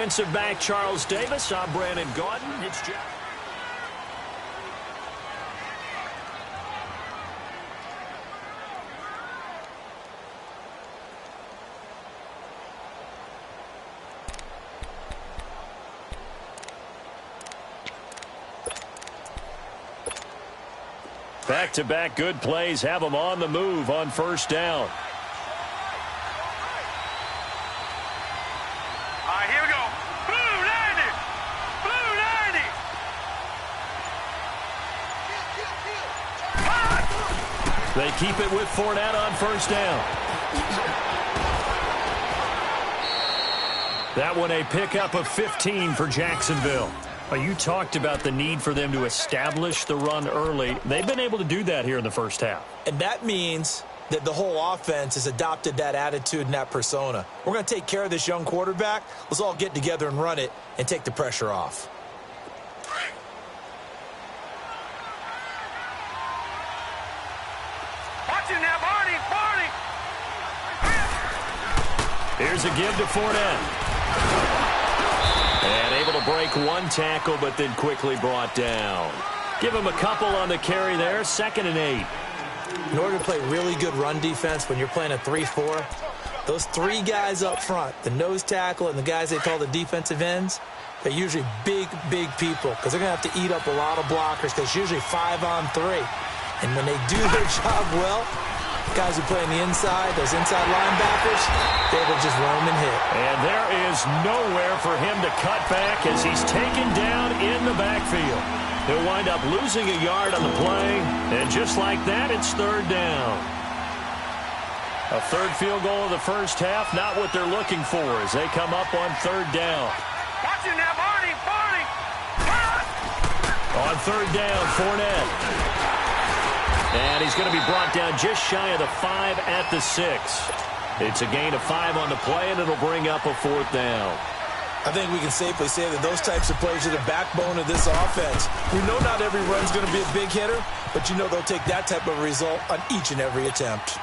defensive back Charles Davis. I'm Brandon Gordon. It's Jeff. Back-to-back good plays have them on the move on first down. All right, here we go. Blue 90! Blue 90! They keep it with Fournette on first down. That one a pickup of 15 for Jacksonville. You talked about the need for them to establish the run early. They've been able to do that here in the first half. And that means that the whole offense has adopted that attitude and that persona. We're going to take care of this young quarterback. Let's all get together and run it and take the pressure off. Watch it now, Barney! Barney! Here's a give to Fournette. And able to break one tackle, but then quickly brought down. Give him a couple on the carry there, 2nd and 8. In order to play really good run defense when you're playing a 3-4, those three guys up front, the nose tackle and the guys they call the defensive ends, they're usually big people because they're going to have to eat up a lot of blockers because it's usually 5-on-3. And when they do their job well, guys who play on the inside, those inside linebackers, they will just roam and hit. And there is nowhere for him to cut back as he's taken down in the backfield. He'll wind up losing a yard on the play, and just like that, it's third down. A third field goal of the first half, not what they're looking for as they come up on third down. Watch it now, Barney! Barney! On third down, Fournette. And he's going to be brought down just shy of the 5 at the 6. It's a gain of 5 on the play, and it'll bring up a fourth down. I think we can safely say that those types of plays are the backbone of this offense. We know not every run's going to be a big hitter, but you know they'll take that type of result on each and every attempt.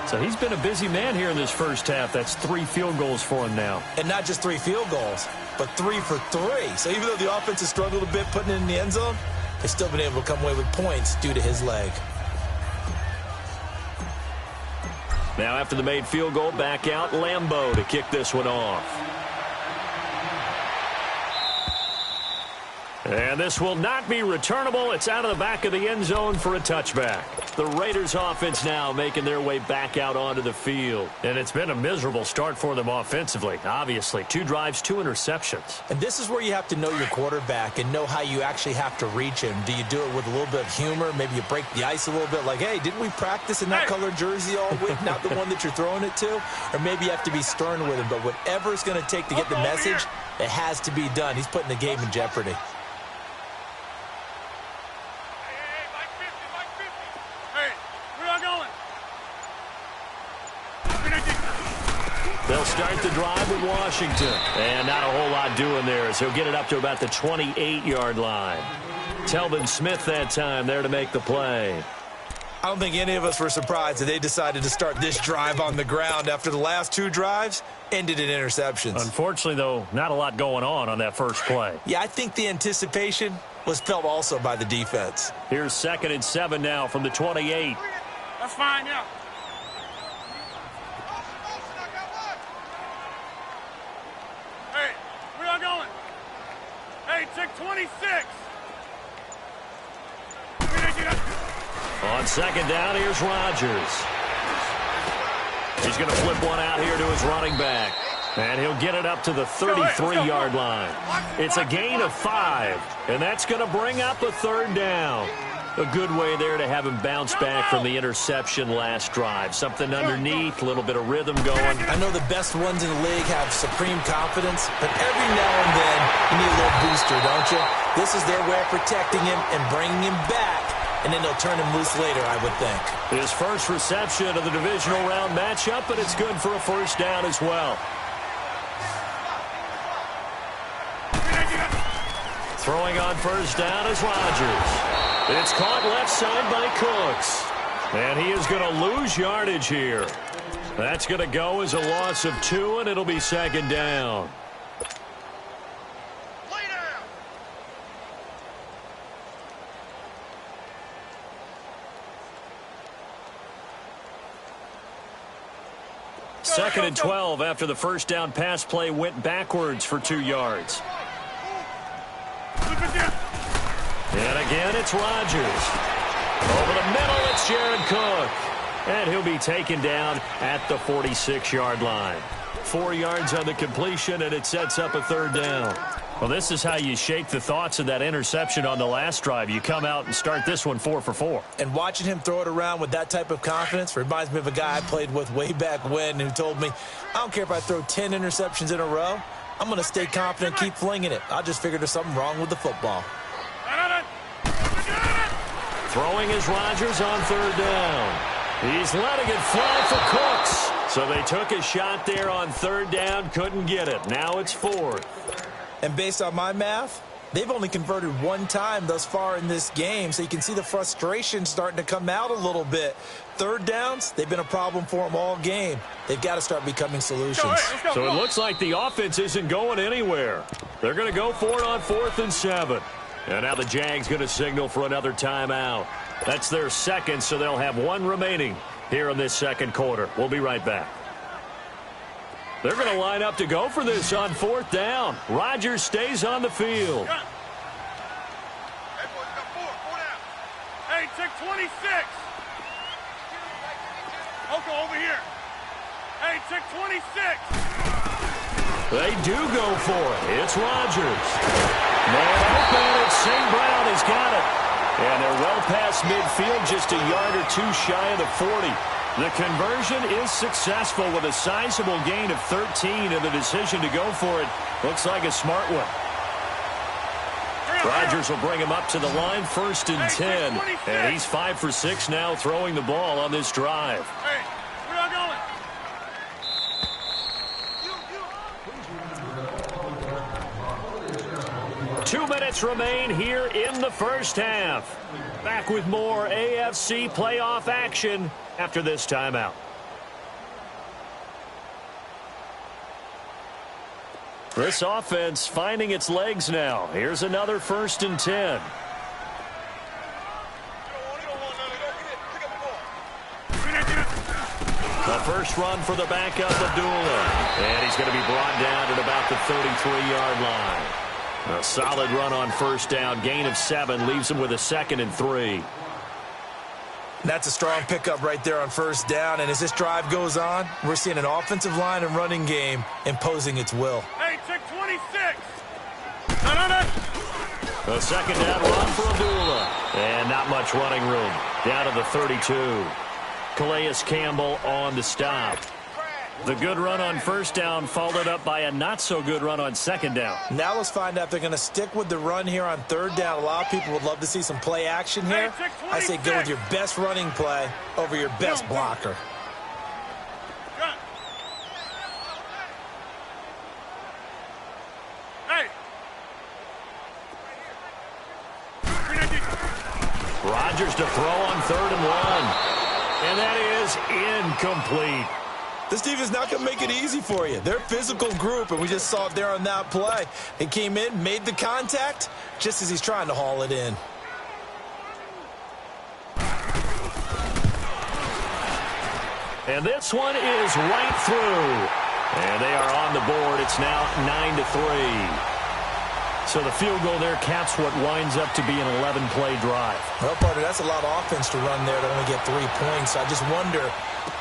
So he's been a busy man here in this first half. That's 3 field goals for him now. And not just 3 field goals, but 3 for 3. So even though the offense has struggled a bit putting it in the end zone, they've still been able to come away with points due to his leg. Now after the made field goal, back out Lambeau to kick this one off. And this will not be returnable. It's out of the back of the end zone for a touchback. The Raiders offense now making their way back out onto the field. And it's been a miserable start for them offensively. Obviously, 2 drives, 2 interceptions. And this is where you have to know your quarterback and know how you actually have to reach him. Do you do it with a little bit of humor? Maybe you break the ice a little bit like, hey, didn't we practice in that colored jersey all week? Not the one that you're throwing it to? Or maybe you have to be stern with him. But whatever it's going to take to get the message, it has to be done. He's putting the game in jeopardy. They'll start the drive with Washington. And not a whole lot doing there as he'll get it up to about the 28-yard line. Telvin Smith that time there to make the play. I don't think any of us were surprised that they decided to start this drive on the ground after the last 2 drives ended in interceptions. Unfortunately, though, not a lot going on that first play. Yeah, I think the anticipation was felt also by the defense. Here's 2nd and 7 now from the 28. That's fine, yeah. Hey, where y'all going? Hey, check 26. On 2nd down, here's Rodgers. He's going to flip one out here to his running back. And he'll get it up to the 33-yard line. It's a gain of 5, and that's going to bring up a third down. A good way there to have him bounce back from the interception last drive. Something underneath, a little bit of rhythm going. I know the best ones in the league have supreme confidence, but every now and then you need a little booster, don't you? This is their way of protecting him and bringing him back, and then they'll turn him loose later, I would think. His first reception of the divisional round matchup, but it's good for a first down as well. Throwing on first down is Rodgers. It's caught left side by Cooks. And he is going to lose yardage here. That's going to go as a loss of 2, and it'll be 2nd down. 2nd and 12 after the first down pass play went backwards for 2 yards. And again, it's Rodgers. Over the middle, it's Jared Cook. And he'll be taken down at the 46-yard line. 4 yards on the completion, and it sets up a 3rd down. Well, this is how you shake the thoughts of that interception on the last drive. You come out and start this one 4 for 4. And watching him throw it around with that type of confidence reminds me of a guy I played with way back when who told me, I don't care if I throw 10 interceptions in a row. I'm going to stay confident and keep flinging it. I just figured there's something wrong with the football. Throwing is Rodgers on 3rd down. He's letting it fly for Cooks. So they took a shot there on 3rd down, couldn't get it. Now it's 4th. And based on my math, they've only converted 1 time thus far in this game, so you can see the frustration starting to come out a little bit. 3rd downs, they've been a problem for them all game. They've got to start becoming solutions. So it looks like the offense isn't going anywhere. They're going to go for it on 4th and 7. And now the Jags going to signal for another timeout. That's their 2nd, so they'll have 1 remaining here in this 2nd quarter. We'll be right back. They're going to line up to go for this on 4th down. Rodgers stays on the field. Hey, check 26. Okay, over here. Hey, check 26. They do go for it. It's Rodgers. Man open. It's St. Brown. He's got it. And they're well past midfield, just a yard or 2 shy of the 40. The conversion is successful with a sizable gain of 13, and the decision to go for it looks like a smart one. Rodgers will bring him up to the line, 1st and 10. And he's 5 for 6 now throwing the ball on this drive. Hey, where y'all going? 2 minutes remain here in the first half. Back with more AFC playoff action after this timeout. This offense finding its legs now. Here's another 1st and 10. The first run for the backup, Abdullah. And he's going to be brought down at about the 33-yard line. A solid run on 1st down. Gain of 7 leaves him with a 2nd and 3. That's a strong pickup right there on 1st down. And as this drive goes on, we're seeing an offensive line and running game imposing its will. Hey, check 26. No. A 2nd down run for Abdullah. And not much running room. Down to the 32. Calais Campbell on the stop. The good run on 1st down followed up by a not-so-good run on 2nd down. Now let's find out if they're going to stick with the run here on 3rd down. A lot of people would love to see some play action here. I say go with your best running play over your best blocker. Hey. Rodgers to throw on 3rd and 1. And that is incomplete. This defense not going to make it easy for you. They're a physical group, and we just saw it there on that play. He came in, made the contact, just as he's trying to haul it in. And this one is right through. And they are on the board. It's now 9-3. So the field goal there caps what winds up to be an 11-play drive. Well, partner, that's a lot of offense to run there to only get 3 points. I just wonder,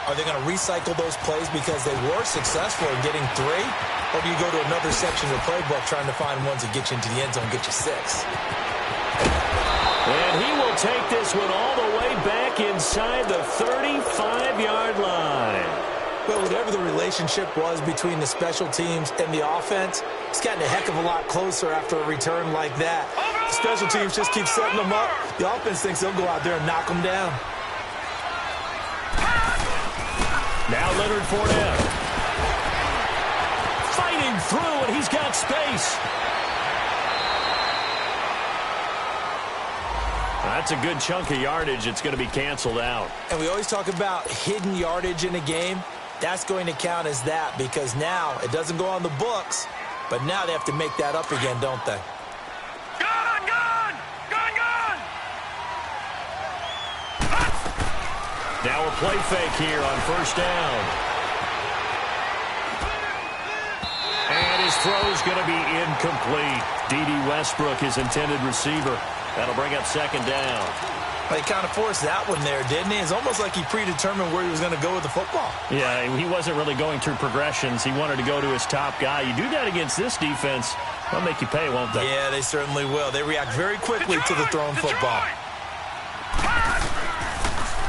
are they going to recycle those plays because they were successful in getting 3? Or do you go to another section of the playbook trying to find ones that get you into the end zone and get you 6? And he will take this one all the way back inside the 35-yard line. Well, whatever the relationship was between the special teams and the offense, it's gotten a heck of a lot closer after a return like that. The special teams just keep setting them up. The offense thinks they'll go out there and knock them down. Now Leonard Fournette. Fighting through, and he's got space. That's a good chunk of yardage. It's going to be canceled out. And we always talk about hidden yardage in a game. That's going to count as that because now it doesn't go on the books, but now they have to make that up again, don't they? Gun! Now a play fake here on 1st down. his throw's going to be incomplete. D.D. Westbrook, his intended receiver. That'll bring up second down. He kind of forced that one there, didn't he? It's almost like he predetermined where he was going to go with the football. Yeah, he wasn't really going through progressions. He wanted to go to his top guy. You do that against this defense, they'll make you pay, won't they? Yeah, they certainly will. They react very quickly to the thrown football.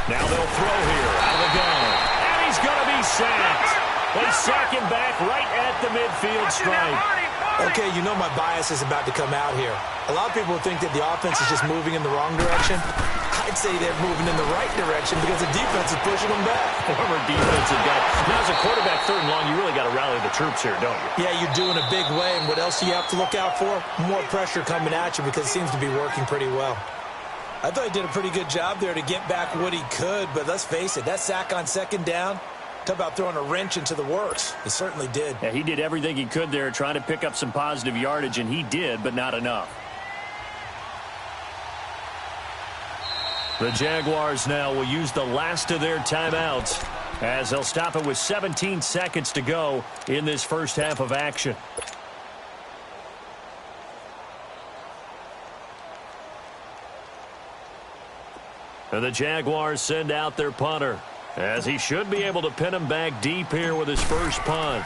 Now they'll throw here out of the gun. And he's going to be sacked. They sack him back right at the midfield stripe. Okay, you know my bias is about to come out here. A lot of people think that the offense is just moving in the wrong direction. I'd say they're moving in the right direction because the defense is pushing them back. Former defensive guy. Now, as a quarterback, third and long, you really got to rally the troops here, don't you? Yeah, you do in a big way. And what else do you have to look out for? More pressure coming at you because it seems to be working pretty well. I thought he did a pretty good job there to get back what he could, but let's face it, that sack on second down, talk about throwing a wrench into the works. He certainly did. Yeah, he did everything he could there trying to pick up some positive yardage, and he did, but not enough. The Jaguars now will use the last of their timeouts as they'll stop it with 17 seconds to go in this first half of action. And the Jaguars send out their punter, as he should be able to pin him back deep here with his first punt.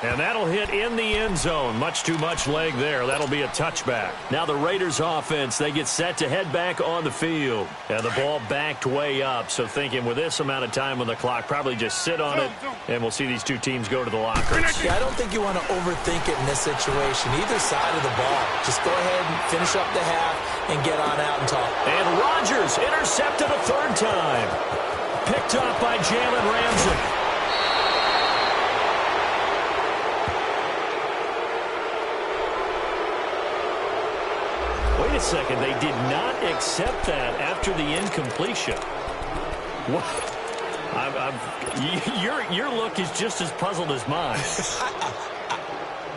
And that'll hit in the end zone. Much too much leg there. That'll be a touchback. Now the Raiders offense, they get set to head back on the field. And the ball backed way up. So thinking with this amount of time on the clock, probably just sit on it. And we'll see these two teams go to the lockers. Yeah, I don't think you want to overthink it in this situation. Either side of the ball. Just go ahead and finish up the half and get on out and talk. And Rodgers intercepted a third time. Picked up by Jalen Ramsey. Wait a second, they did not accept that after the incompletion. What? Your look is just as puzzled as mine.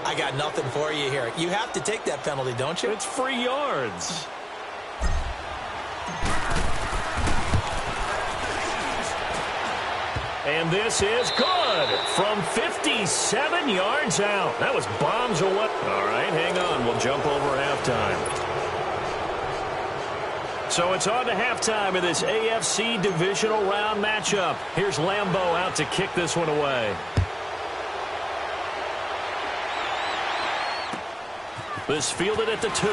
I got nothing for you here. You have to take that penalty, don't you? It's free yards. And this is good from 57 yards out. That was bombs away. All right, hang on. We'll jump over halftime. So it's on to halftime of this AFC divisional round matchup. Here's Lambeau out to kick this one away. This fielded at the 2.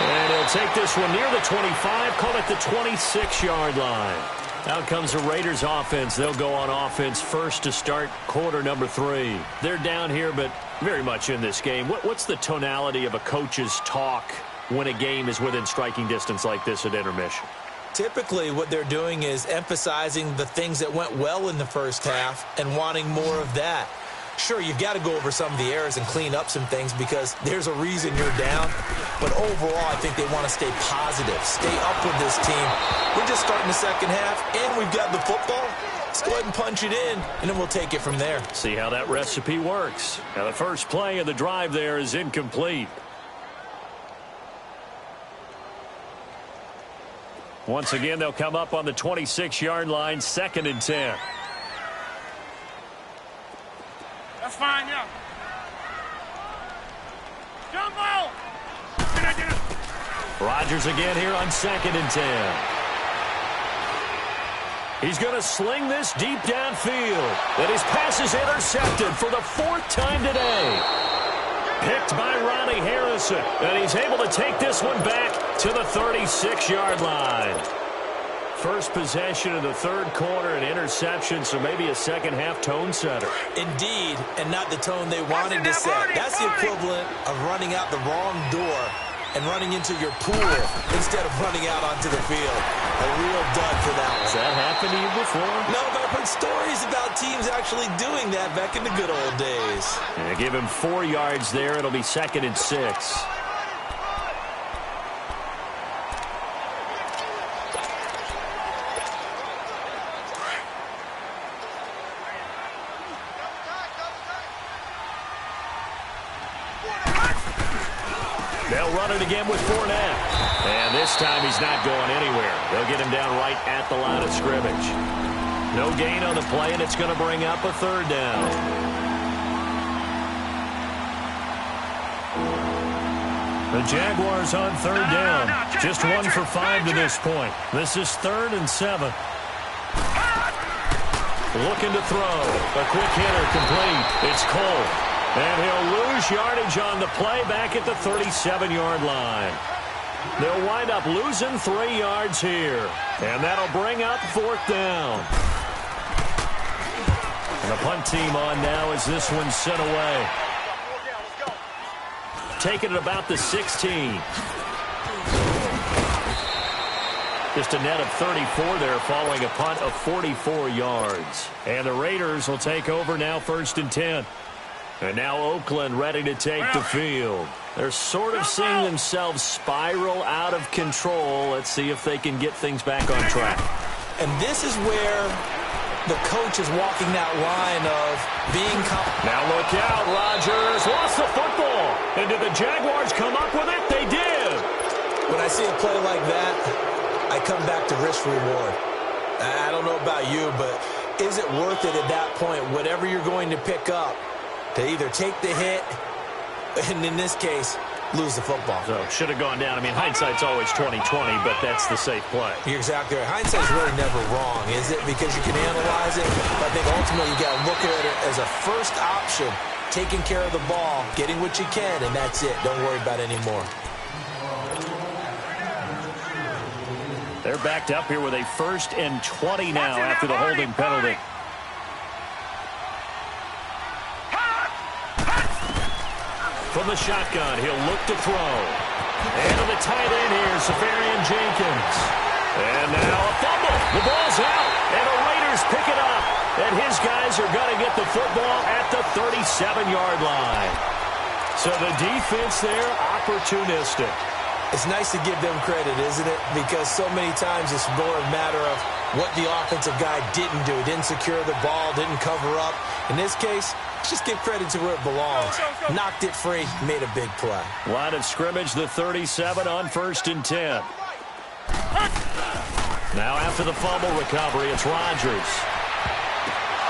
And he'll take this one near the 25, call it the 26-yard line. Out comes the Raiders offense. They'll go on offense first to start quarter number 3. They're down here, but very much in this game. What's the tonality of a coach's talk when a game is within striking distance like this at intermission? Typically, what they're doing is emphasizing the things that went well in the first half and wanting more of that. Sure, you've got to go over some of the errors and clean up some things because there's a reason you're down. But overall, I think they want to stay positive, stay up with this team. We're just starting the second half, and we've got the football. Let's go ahead and punch it in, and then we'll take it from there. See how that recipe works. Now, the first play of the drive there is incomplete. Once again, they'll come up on the 26-yard line, 2nd and 10. That's fine, yeah. Jump ball! Rodgers again here on 2nd and 10. He's going to sling this deep downfield. And his pass is intercepted for the 4th time today. Picked by Ronnie Harrison. And he's able to take this one back to the 36-yard line. First possession of the third quarter, an interception, so maybe a second-half tone setter. Indeed, and not the tone they wanted to set. That's the equivalent of running out the wrong door and running into your pool instead of running out onto the field. A real dud for that one. Has that happened to you before? No, but I've heard stories about teams actually doing that back in the good old days. And give him 4 yards there. It'll be 2nd and 6. They'll run it again with Fournette. And this time he's not going anywhere. They'll get him down right at the line of scrimmage. No gain on the play, and it's going to bring up a third down. The Jaguars on third down. Just 1 for 5 to this point. This is 3rd and 7. Looking to throw. A quick hitter complete. It's Cole. And he'll lose yardage on the play back at the 37-yard line. They'll wind up losing 3 yards here. And that'll bring up 4th down. And the punt team on now as this one's sent away. Taking it about the 16. Just a net of 34 there following a punt of 44 yards. And the Raiders will take over now 1st and 10. And now Oakland ready to take the field. They're sort of seeing themselves spiral out of control. Let's see if they can get things back on track. And this is where the coach is walking that line of being confident. Now look out, Rodgers lost the football. And did the Jaguars come up with it? They did. When I see a play like that, I come back to risk reward. I don't know about you, but is it worth it at that point, whatever you're going to pick up, to either take the hit and in this case, lose the football? So should have gone down. I mean, hindsight's always 20/20, but that's the safe play. You're exactly right. Hindsight's really never wrong, is it? Because you can analyze it. But I think ultimately you got to look at it as a first option, taking care of the ball, getting what you can, and that's it. Don't worry about it anymore. They're backed up here with a 1st and 20 now after the holding penalty. From the shotgun, he'll look to throw. And to the tight end here, Safarian Jenkins. And now a fumble. The ball's out, and the Raiders pick it up. And his guys are going to get the football at the 37-yard line. So the defense there, opportunistic. It's nice to give them credit, isn't it? Because so many times it's more a matter of what the offensive guy didn't do. He didn't secure the ball, didn't cover up. In this case, just give credit to where it belongs. Knocked it free, made a big play. Line of scrimmage, the 37 on 1st and 10. Now after the fumble recovery, it's Rodgers.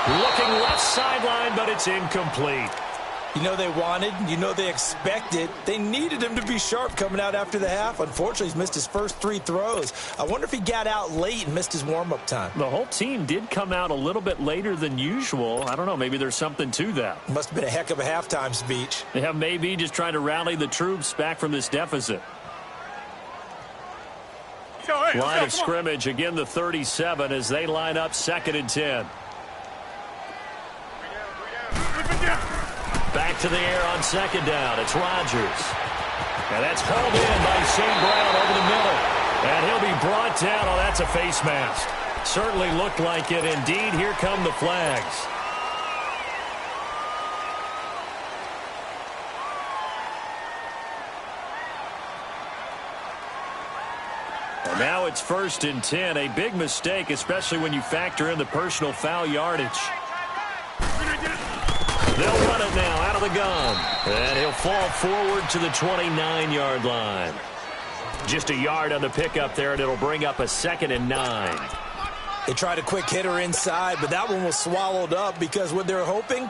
Looking left sideline, but it's incomplete. You know they wanted, you know they expected. They needed him to be sharp coming out after the half. Unfortunately, he's missed his first 3 throws. I wonder if he got out late and missed his warm-up time. The whole team did come out a little bit later than usual. I don't know, maybe there's something to that. Must have been a heck of a halftime speech. Yeah, maybe just trying to rally the troops back from this deficit. Line of scrimmage, again the 37 as they line up 2nd and 10. Back to the air on 2nd down. It's Rodgers. And that's hauled in by St. Brown over the middle. And he'll be brought down. Oh, that's a face mask. Certainly looked like it. Indeed, here come the flags. And now it's 1st and 10. A big mistake, especially when you factor in the personal foul yardage. They'll run it now out of the gun. And he'll fall forward to the 29-yard line. Just a yard on the pickup there, and it'll bring up a 2nd and 9. They tried a quick hitter inside, but that one was swallowed up because what they're hoping,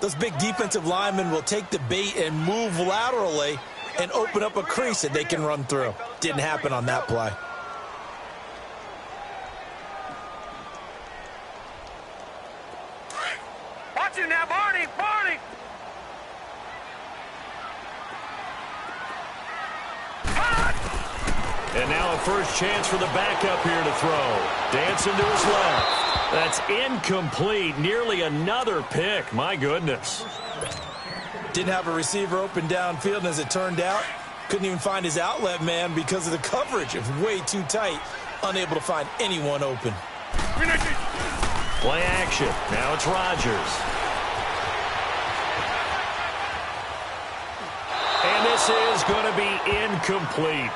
those big defensive linemen will take the bait and move laterally and open up a crease that they can run through. Didn't happen on that play. Watch him now, Barney! Barney! And now a first chance for the backup here to throw. Dancing to his left. That's incomplete. Nearly another pick. My goodness. Didn't have a receiver open downfield, and as it turned out, couldn't even find his outlet man because of the coverage. It was way too tight. Unable to find anyone open. Play action. Now it's Rodgers. And this is going to be incomplete.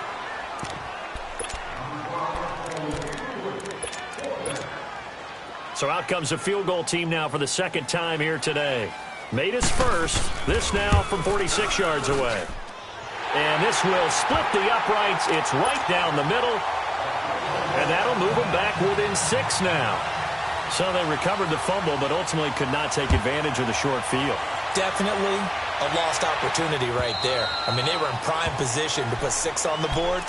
So out comes a field goal team now for the 2nd time here today. Made his first. This now from 46 yards away. and this will split the uprights. It's right down the middle, and that'll move them back within 6 now. So they recovered the fumble, but ultimately could not take advantage of the short field. Definitely a lost opportunity right there. I mean, they were in prime position to put 6 on the board.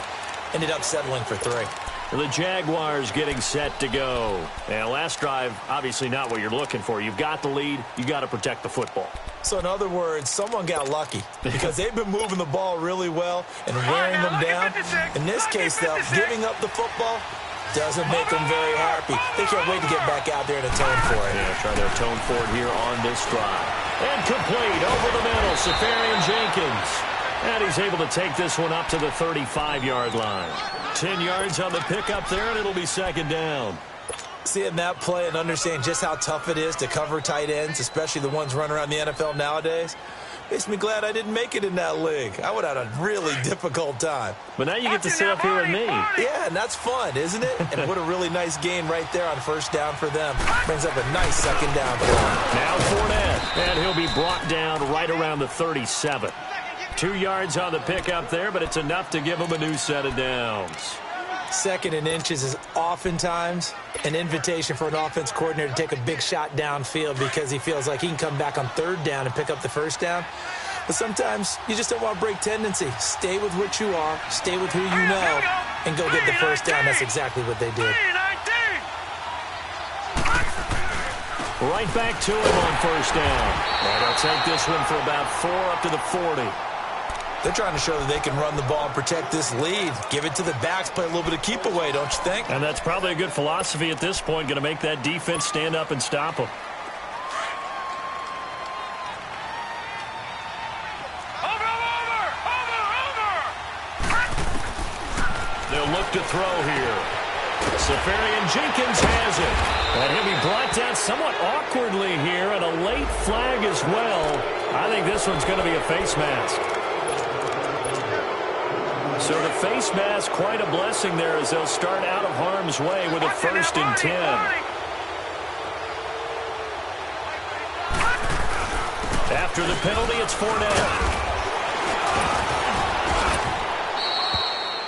Ended up settling for 3. The Jaguars getting set to go. And last drive, obviously not what you're looking for. You've got the lead. You got to protect the football. So in other words, someone got lucky because they've been moving the ball really well and wearing them down. In this case, though, giving up the football doesn't make them very happy. They can't wait to get back out there and atone for it. Yeah, try to atone for it here on this drive. And complete over the middle, Safarian Jenkins. And he's able to take this one up to the 35-yard line. 10 yards on the pickup there, and it'll be 2nd down. Seeing that play and understanding just how tough it is to cover tight ends, especially the ones running around the NFL nowadays, makes me glad I didn't make it in that league. I would have had a really difficult time. But now you get to sit up here with me. Yeah, and that's fun, isn't it? And what a really nice gain right there on 1st down for them. Brings up a nice 2nd down for them. Now Fournette, and he'll be brought down right around the 37. 2 yards on the pickup there, but it's enough to give him a new set of downs. 2nd and inches is oftentimes an invitation for an offense coordinator to take a big shot downfield because he feels like he can come back on 3rd down and pick up the 1st down. But sometimes you just don't want to break tendency. Stay with what you are, stay with who you know, and go get the 1st down. That's exactly what they did. Right back to him on 1st down. And they'll take this one for about 4 up to the 40. They're trying to show that they can run the ball and protect this lead. Give it to the backs, play a little bit of keep away, don't you think? And that's probably a good philosophy at this point, going to make that defense stand up and stop them. They'll look to throw here. Safarian Jenkins has it. And he'll be brought down somewhat awkwardly here, and a late flag as well. I think this one's going to be a face mask. So the face mask, quite a blessing there as they'll start out of harm's way with a 1st and 10. After the penalty, it's Fournette.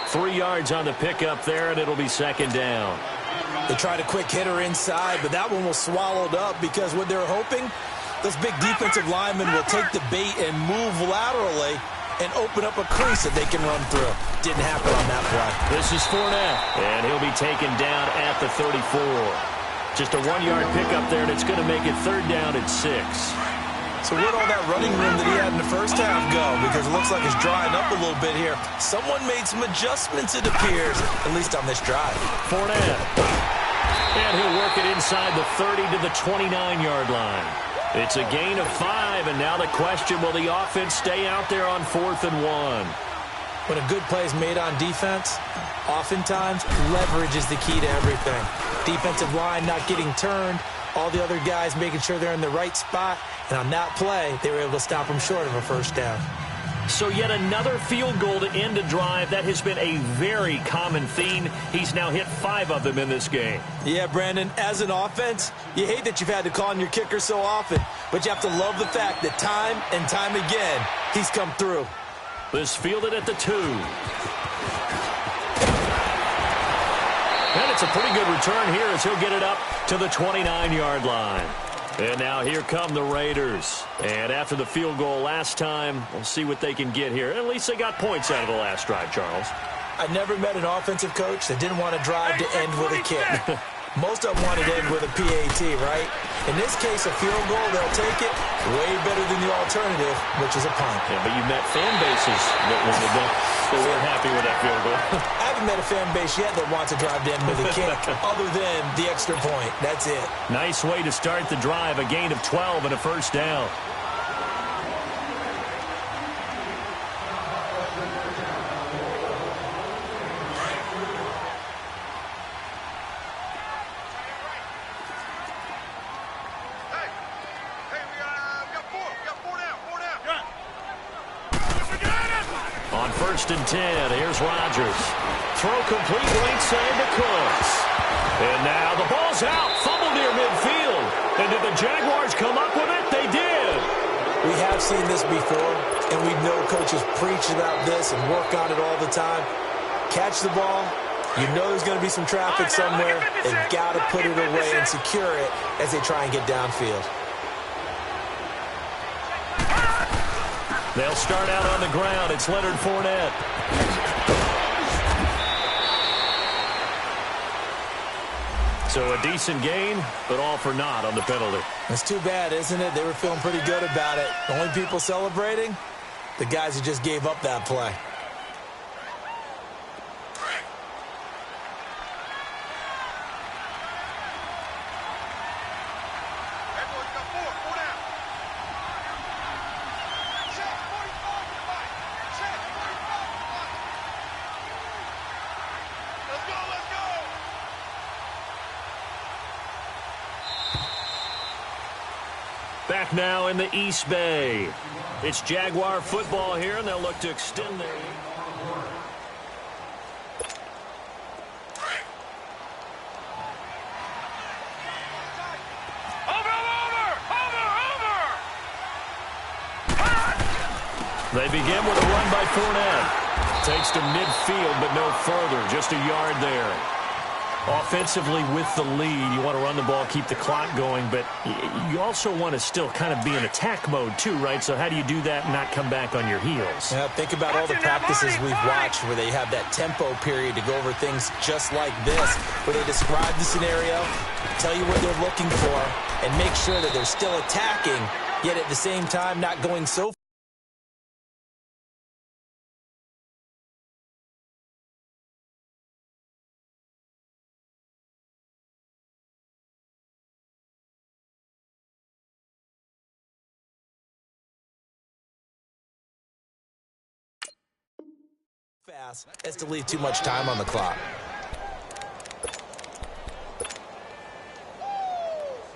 3 yards on the pickup there, and it'll be 2nd down. They tried a quick hitter inside, but that one was swallowed up because what they're hoping, those big defensive linemen will take the bait and move laterally and open up a crease that they can run through. Didn't happen on that play. This is Fournette, and he'll be taken down at the 34. Just a 1-yard pickup there, and it's going to make it 3rd down and 6. So where'd all that running room that he had in the 1st half go? Because it looks like it's drying up a little bit here. Someone made some adjustments, it appears, at least on this drive. Fournette. And he'll work it inside the 30 to the 29-yard line. It's a gain of 5, and now the question, will the offense stay out there on 4th and 1? When a good play is made on defense, oftentimes leverage is the key to everything. Defensive line not getting turned, all the other guys making sure they're in the right spot, and on that play, they were able to stop them short of a 1st down. So yet another field goal to end a drive. That has been a very common theme. He's now hit 5 of them in this game. Yeah, Brandon, as an offense, you hate that you've had to call on your kicker so often, but you have to love the fact that time and time again, he's come through. This fielded at the 2. And it's a pretty good return here as he'll get it up to the 29-yard line. And now here come the Raiders. And after the field goal last time, we'll see what they can get here. At least they got points out of the last drive, Charles. I never met an offensive coach that didn't want to drive to end with a kick. Most of them wanted to end with a PAT, right? In this case, a field goal, they'll take it way better than the alternative, which is a punt. Yeah, but you met fan bases that weren't happy with that field goal. I haven't met a fan base yet that wants to drive to end with a kick other than the extra point. That's it. Nice way to start the drive, a gain of 12 and a 1st down. On 1st and 10, here's Rodgers. Throw complete right side to Cooks. And now the ball's out. Fumble near midfield. And did the Jaguars come up with it? They did. We have seen this before, and we know coaches preach about this and work on it all the time. Catch the ball. You know there's going to be some traffic somewhere. They've got to put it away and secure it as they try and get downfield. They'll start out on the ground. It's Leonard Fournette. So a decent gain, but all for naught on the penalty. It's too bad, isn't it? They were feeling pretty good about it. The only people celebrating, the guys who just gave up that play. Back now in the East Bay. It's Jaguar football here, and they'll look to extend their lead. They begin with a run by Fournette. Takes to midfield, but no further. Just a yard there. Offensively with the lead, you want to run the ball, keep the clock going, but you also want to still kind of be in attack mode too, right? So how do you do that and not come back on your heels? Yeah, think about all the practices we've watched where they have that tempo period to go over things just like this, where they describe the scenario, tell you what they're looking for, and make sure that they're still attacking, yet at the same time not going so far. Fast as to leave too much time on the clock.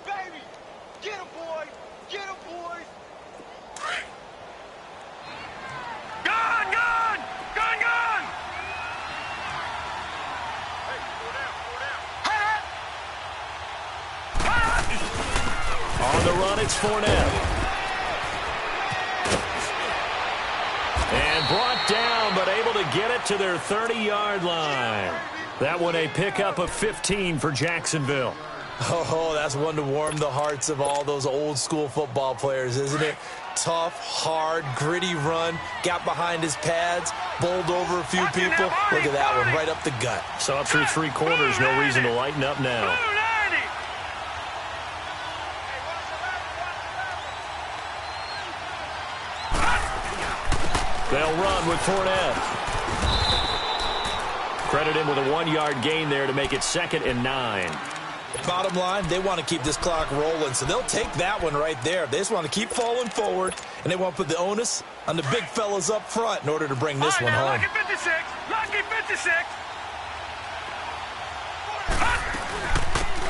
Baby! Get him, boy! Get him, boy! Gone! Gone! Gone! Gone! Hey, four down! On the run, it's Fournette. And brought down, but able to get it to their 30-yard line. That one a pickup of 15 for Jacksonville. Oh, that's one to warm the hearts of all those old-school football players, isn't it? Tough, hard, gritty run. Got behind his pads, bowled over a few people. Look at that one, right up the gut. Saw it through three quarters. No reason to lighten up now. They'll run with Fournette. Credit him with a 1-yard gain there to make it 2nd and 9. Bottom line, they want to keep this clock rolling, so they'll take that one right there. They just want to keep falling forward, and they want to put the onus on the big fellas up front in order to bring this one home. Lucky 56! Lucky 56!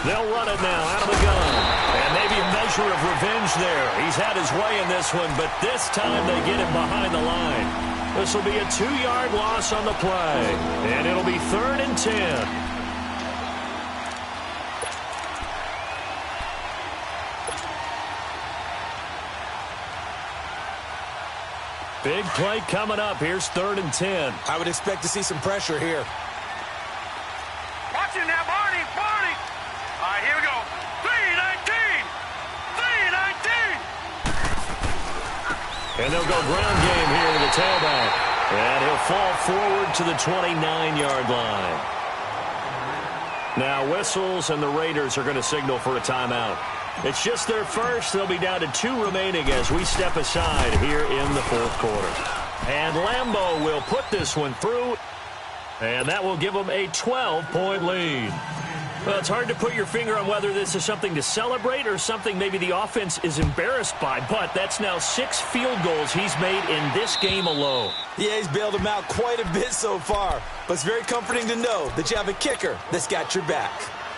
They'll run it now out of the gun. And maybe a measure of revenge there. He's had his way in this one, but this time they get him behind the line. This will be a 2-yard loss on the play. And it'll be 3rd and 10. Big play coming up. Here's 3rd and 10. I would expect to see some pressure here. Watch it now, Barney! Barney! All right, here we go. 3-19! 3-19! And they'll go ground game here with the tailback. And he'll fall forward to the 29-yard line. Now whistles, and the Raiders are going to signal for a timeout. It's just their first. They'll be down to 2 remaining as we step aside here in the 4th quarter. And Lambeau will put this one through, and that will give them a 12-point lead. Well, it's hard to put your finger on whether this is something to celebrate or something maybe the offense is embarrassed by, but that's now 6 field goals he's made in this game alone. Yeah, he's bailed them out quite a bit so far, but it's very comforting to know that you have a kicker that's got your back.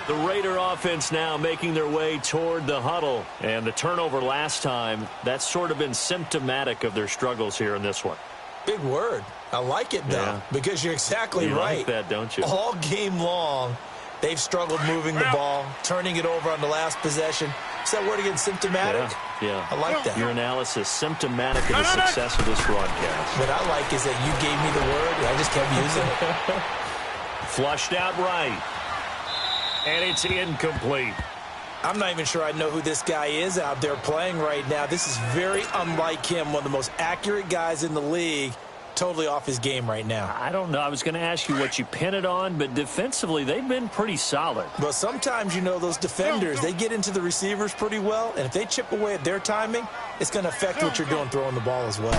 The Raider offense now making their way toward the huddle, and the turnover last time, that's sort of been symptomatic of their struggles here in this one. Big word. I like it, though, because you're exactly right. You like that, don't you? All game long, they've struggled moving the ball, turning it over on the last possession. What's that word again? Symptomatic? Yeah. I like that. Your analysis, symptomatic of the success of this broadcast. What I like is that you gave me the word, and I just kept using it. Flushed out right. And it's incomplete. I'm not even sure I know who this guy is out there playing right now. This is very unlike him, one of the most accurate guys in the league. Totally off his game right now. I don't know. I was going to ask you what you pin it on, but defensively, they've been pretty solid. Well, sometimes, you know, those defenders, they get into the receivers pretty well, and if they chip away at their timing, it's going to affect what you're doing throwing the ball as well.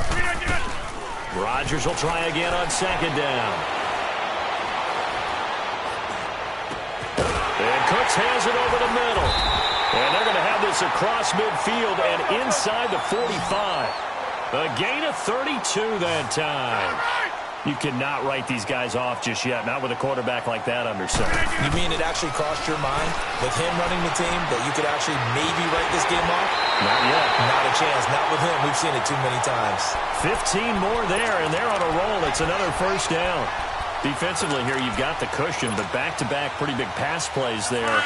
Rodgers will try again on second down. And Cooks has it over the middle. And they're going to have this across midfield and inside the 45. A gain of 32 that time. You cannot write these guys off just yet, not with a quarterback like that under center. You mean it actually crossed your mind with him running the team that you could actually maybe write this game off? Not yet. Not a chance. Not with him. We've seen it too many times. 15 more there, and they're on a roll. It's another first down. Defensively here, you've got the cushion, but back-to-back pretty big pass plays there.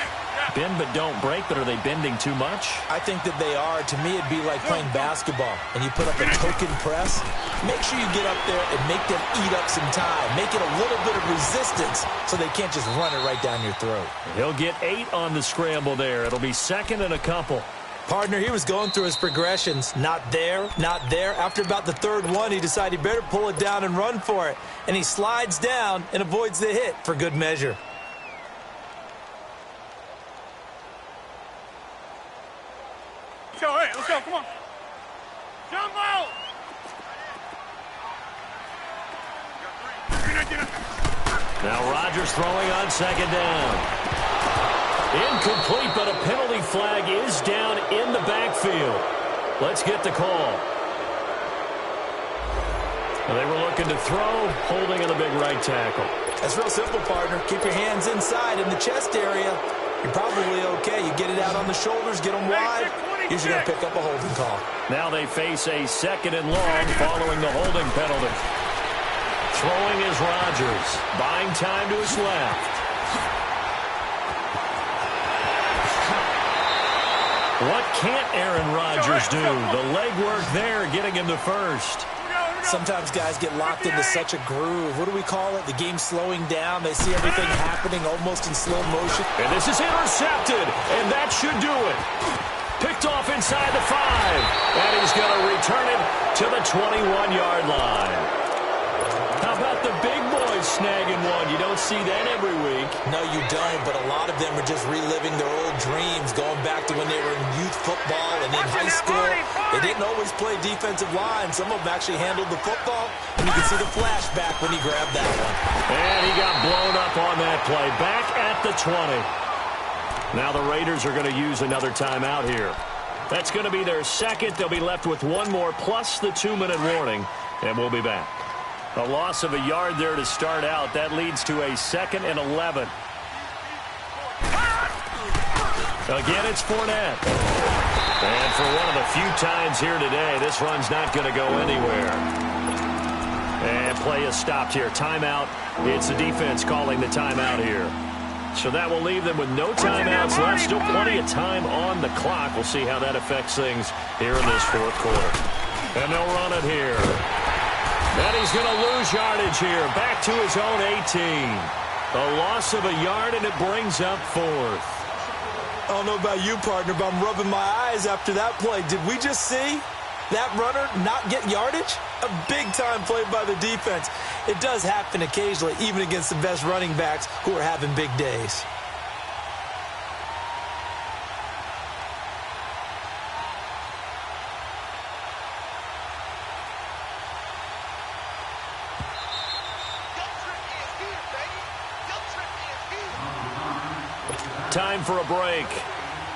Bend but don't break, but are they bending too much? I think that they are. To me, it'd be like playing basketball, and you put up a token press. Make sure you get up there and make them eat up some time. Make it a little bit of resistance so they can't just run it right down your throat. He'll get 8 on the scramble there. It'll be second and a couple. Partner, he was going through his progressions. Not there, not there. After about the third one, he decided he better pull it down and run for it. And he slides down and avoids the hit for good measure. Let's go, come on. Jump out! Now Rodgers throwing on second down. Incomplete, but a penalty flag is down in the backfield. Let's get the call. They were looking to throw, holding in the big right tackle. That's real simple, partner. Keep your hands inside in the chest area. You're probably okay. You get it out on the shoulders, get them wide. Usually going to pick up a holding call. Now they face a second and long following the holding penalty. Throwing is Rodgers. Buying time to his left. What can't Aaron Rodgers do? The legwork there getting him to first. Sometimes guys get locked into such a groove. What do we call it? The game slowing down. They see everything happening almost in slow motion. And this is intercepted, and that should do it. Picked off inside the 5, and he's going to return it to the 21-yard line. How about the big boys snagging one? You don't see that every week. No, you don't, but a lot of them are just reliving their old dreams, going back to when they were in youth football and in high school. They didn't always play defensive line. Some of them actually handled the football, and you can see the flashback when he grabbed that one. And he got blown up on that play. Back at the 20. Now the Raiders are going to use another timeout here. That's going to be their second. They'll be left with one more plus the 2-minute warning, and we'll be back. A loss of a yard there to start out. That leads to a 2nd and 11. Again, it's Fournette. And for one of the few times here today, this run's not going to go anywhere. And play is stopped here. Timeout. It's the defense calling the timeout here. So that will leave them with no timeouts left. Still plenty of time on the clock. We'll see how that affects things here in this fourth quarter. And they'll run it here. And he's going to lose yardage here. Back to his own 18. A loss of a yard, and it brings up 4th. I don't know about you, partner, but I'm rubbing my eyes after that play. Did we just see that runner not get yardage? A big-time play by the defense. It does happen occasionally, even against the best running backs who are having big days. Time for a break.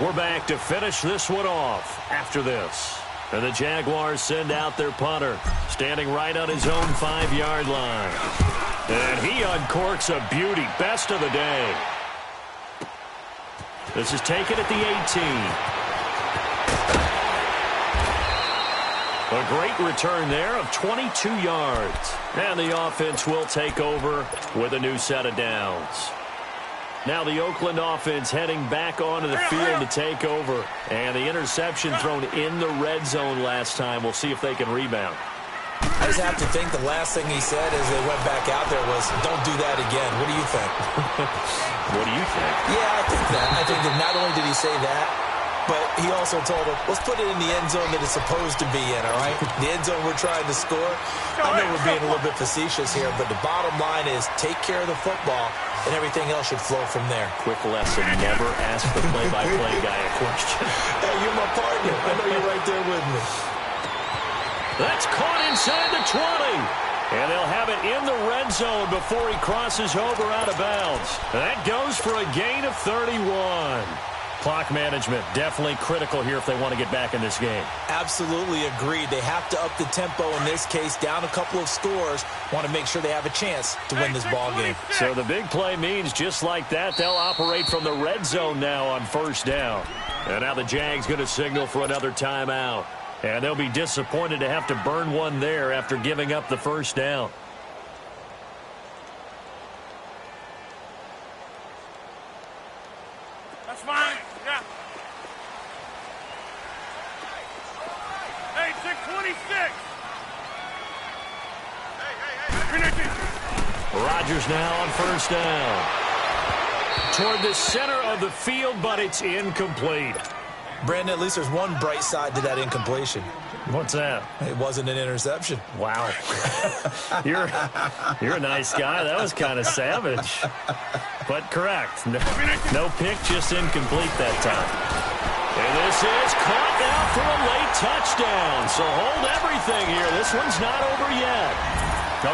We're back to finish this one off after this. And the Jaguars send out their punter, standing right on his own 5-yard line. And he uncorks a beauty. Best of the day. This is taken at the 18. A great return there of 22 yards. And the offense will take over with a new set of downs. Now the Oakland offense heading back onto the field to take over. And the interception thrown in the red zone last time. We'll see if they can rebound. I just have to think the last thing he said as they went back out there was, don't do that again. What do you think? What do you think? Yeah, I think that. I think that not only did he say that, but he also told him, let's put it in the end zone that it's supposed to be in, all right? The end zone we're trying to score. I know we're being a little bit facetious here, but the bottom line is take care of the football, and everything else should flow from there. Quick lesson, never ask the play-by-play guy a question. Hey, you're my partner. I know you're right there with me. That's caught inside the 20. And they'll have it in the red zone before he crosses over out of bounds. That goes for a gain of 31. Clock management definitely critical here if they want to get back in this game. Absolutely agreed. They have to up the tempo in this case, down a couple of scores. Want to make sure they have a chance to win this ball game. So the big play means just like that, they'll operate from the red zone now on first down. And now the Jags going to signal for another timeout. And they'll be disappointed to have to burn one there after giving up the first down. That's fine. Yeah. Hey, 626. Hey. Rodgers now on first down. Toward the center of the field, but it's incomplete. Brandon, at least there's one bright side to that incompletion. What's that? It wasn't an interception. Wow. You're a nice guy. That was kind of savage. But correct. No pick, just incomplete that time. And this is caught now for a late touchdown. So hold everything here. This one's not over yet.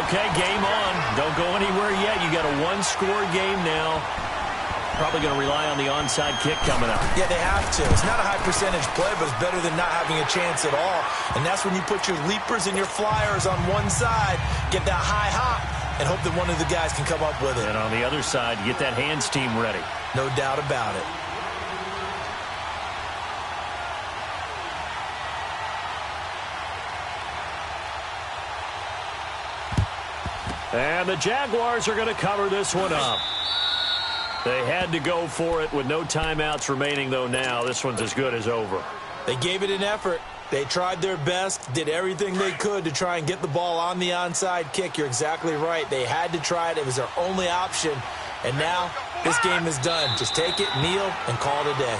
Okay, game on. Don't go anywhere yet. You got a one-score game now. Probably going to rely on the onside kick coming up. Yeah, they have to. It's not a high percentage play, but it's better than not having a chance at all. And that's when you put your leapers and your flyers on one side, get that high hop, and hope that one of the guys can come up with it. And on the other side, get that hands team ready. No doubt about it. And the Jaguars are going to cover this one up. They had to go for it with no timeouts remaining, though, now. This one's as good as over. They gave it an effort. They tried their best, did everything they could to try and get the ball on the onside kick. You're exactly right. They had to try it. It was their only option. And now this game is done. Just take it, kneel, and call it a day.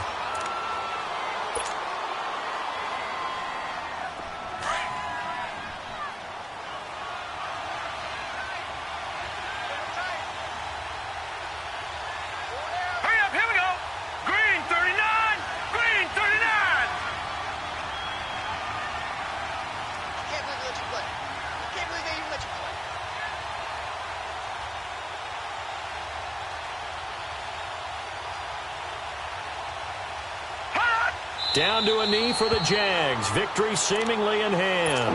Down to a knee for the Jags. Victory seemingly in hand.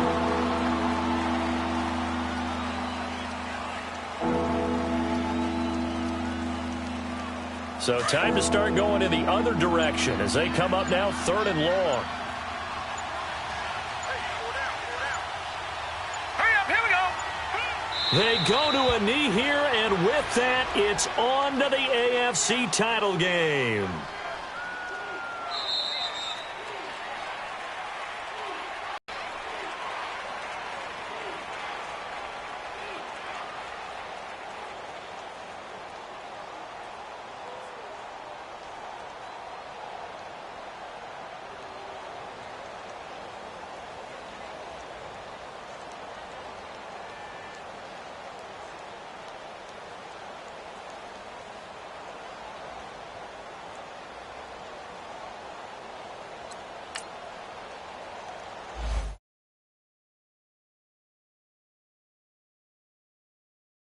So time to start going in the other direction as they come up now 3rd and long. Hurry up, here we go. They go to a knee here, and with that, it's on to the AFC title game.